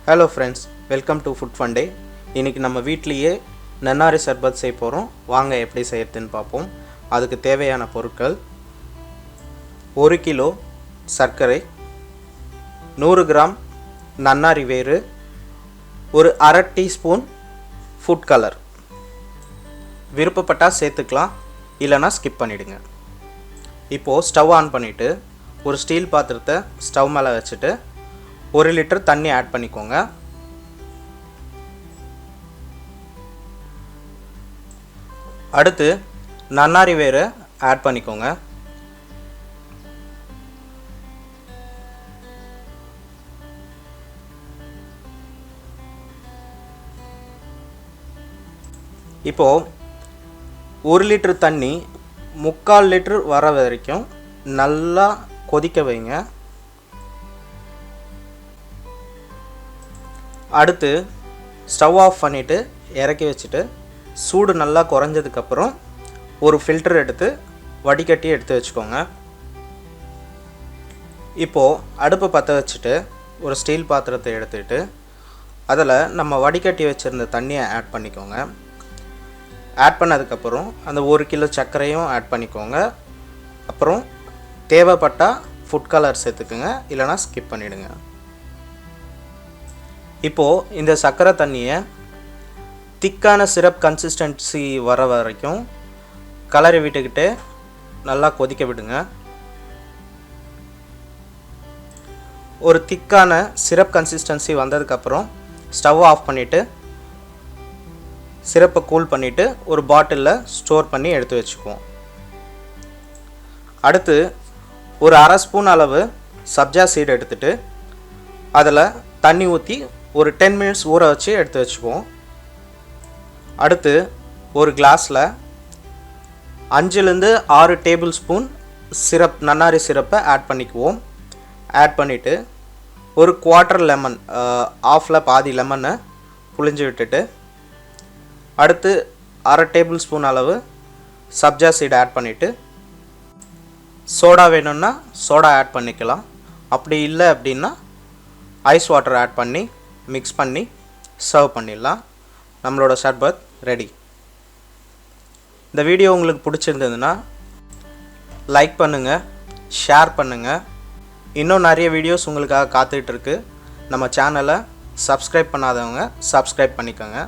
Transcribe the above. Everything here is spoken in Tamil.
Hello friends, welcome to Food Funday. இன்னைக்கு நம்ம வீட்லயே நன்னாரி சர்பத் செய்ய போறோம். வாங்க எப்படி செய்யறதுன்னு பாப்போம். அதுக்கு தேவையான பொருட்கள் 1 கிலோ சர்க்கரை, 100 கிராம் நன்னாரி வேறு, ஒரு அரை டீஸ்பூன் ஃபுட் கலர். விருப்பப்பட்டா சேர்த்துக்கலாம், இல்லனா ஸ்கிப் பண்ணிடுங்க. இப்போ ஸ்டவ் ஆன் பண்ணிட்டு ஒரு ஸ்டீல் பாத்திரத்தை ஸ்டவ் மேல வச்சிட்டு 1 லிட்டர் தண்ணி ஆட் பண்ணிக்கோங்க. அடுத்து நன்னாரி வேரை ஆட் பண்ணிக்கோங்க. இப்போ 1 லிட்டர் தண்ணி 3/4 லிட்டர் வர வரைக்கும் நல்லா கொதிக்க வைங்க. அடுத்து ஸ்டவ் ஆஃப் பண்ணிட்டு இறக்கி வச்சுட்டு சூடு நல்லா குறைஞ்சதுக்கு அப்புறம் ஒரு ஃபில்டர் எடுத்து வடிகட்டி எடுத்து வச்சுக்கோங்க. இப்போ அடுப்பை பற்ற வச்சுட்டு ஒரு ஸ்டீல் பாத்திரத்தை எடுத்துட்டு அதில் நம்ம வடிகட்டி வச்சிருந்த தண்ணியை ஆட் பண்ணிக்கோங்க. ஆட் பண்ணதுக்கப்புறம் அந்த 1 கிலோ சர்க்கரையும் ஆட் பண்ணிக்கோங்க. அப்புறம் தேவைப்பட்டால் ஃபுட் கலர் சேர்த்துக்குங்க, இல்லைனா ஸ்கிப் பண்ணிவிடுங்க. இப்போது இந்த சர்க்கரை தண்ணியை திக்கான சிரப் கன்சிஸ்டன்சி வர வரைக்கும் கலரி விட்டுக்கிட்டு நல்லா கொதிக்க விடுங்க. ஒரு திக்கான சிரப் கன்சிஸ்டன்சி வந்ததுக்கப்புறம் ஸ்டவ் ஆஃப் பண்ணிவிட்டு சிரப்பை கூல் பண்ணிவிட்டு ஒரு பாட்டிலில் ஸ்டோர் பண்ணி எடுத்து வச்சுக்குவோம். அடுத்து ஒரு அரை ஸ்பூன் அளவு சப்ஜா சீட் எடுத்துகிட்டு அதில் தண்ணி ஊற்றி ஒரு 10 மினிட்ஸ் ஊற வச்சு எடுத்து வச்சுக்குவோம். அடுத்து ஒரு கிளாஸில் 5லேருந்து 6 டேபிள் ஸ்பூன் சிரப் நன்னாரி சிரப்பை ஆட் பண்ணிக்குவோம். ஆட் பண்ணிவிட்டு ஒரு 1/4 லெமன், ஆஃபில் பாதி லெமனை புழிஞ்சு விட்டுட்டு அடுத்து அரை டேபிள் ஸ்பூன் அளவு சப்ஜா சீட் ஆட் பண்ணிவிட்டு சோடா வேணும்னா சோடா ஆட் பண்ணிக்கலாம். அப்படி இல்லை அப்படின்னா ஐஸ் வாட்டர் ஆட் பண்ணி மிக்ஸ் பண்ணி சர்வ் பண்ணிடலாம். நம்மளோட சர்பத் ரெடி. இந்த வீடியோ உங்களுக்கு பிடிச்சிருந்ததுன்னா லைக் பண்ணுங்கள், ஷேர் பண்ணுங்கள். இன்னும் நிறைய வீடியோஸ் உங்களுக்காக காத்துட்ருக்கு. நம்ம சேனலை சப்ஸ்கிரைப் பண்ணாதவங்க சப்ஸ்கிரைப் பண்ணிக்கோங்க.